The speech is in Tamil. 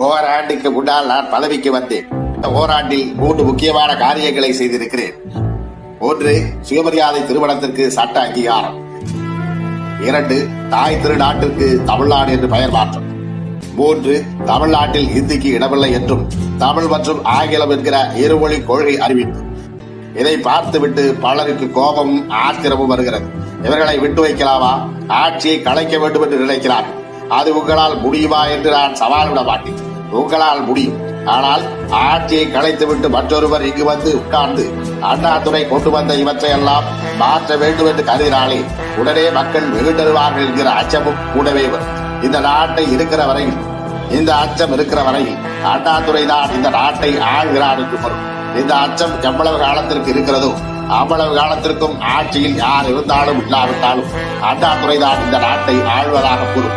ஓராண்டுக்கு முன்னால் நான் பதவிக்கு வந்தேன். இந்த ஓராண்டில் 3 முக்கியமான காரியங்களை செய்திருக்கிறேன். 1. சுயமரியாதை திருமணத்திற்கு சட்ட அங்கீகாரம். 2. தாய் திருநாட்டிற்கு தமிழ்நாடு என்று பெயர் மாற்றம். 3. தமிழ்நாட்டில் இந்திக்கு இடமில்லை என்றும் தமிழ் மற்றும் ஆங்கிலம் என்கிற இருமொழி கொள்கை அறிவிப்பு. இதை பார்த்துவிட்டு பலருக்கு கோபமும் ஆத்திரமும் வருகிறது. இவர்களை விட்டு வைக்கலாமா? ஆட்சியை கலைக்க வேண்டும் என்று நினைக்கிறார். அது உங்களால் முடியுமா என்று நான் சவால் விட மாட்டேன். உங்களால் முடியும். ஆனால் ஆட்சியை கலைத்துவிட்டு மற்றொருவர் இங்கு வந்து உட்கார்ந்து அண்ணாதுரை கொண்டு வந்த இவற்றையெல்லாம் மாற்ற வேண்டும் என்று கருதினாலே உடனே மக்கள் வெகுண்டருவார்கள் என்கிற அச்சமும் கூடவே வரும். இந்த நாட்டை இருக்கிற வரையில், இந்த அச்சம் இருக்கிற வரையில் அண்ணாதுரை தான் இந்த நாட்டை ஆள்கிறார் என்று பொருள். இந்த அச்சம் எவ்வளவு காலத்திற்கு இருக்கிறதோ அவ்வளவு காலத்திற்கும் ஆட்சியில் யார் இருந்தாலும் இல்லாவிட்டாலும் அண்ணாதுரை தான் இந்த நாட்டை ஆள்வதாக பொருள்.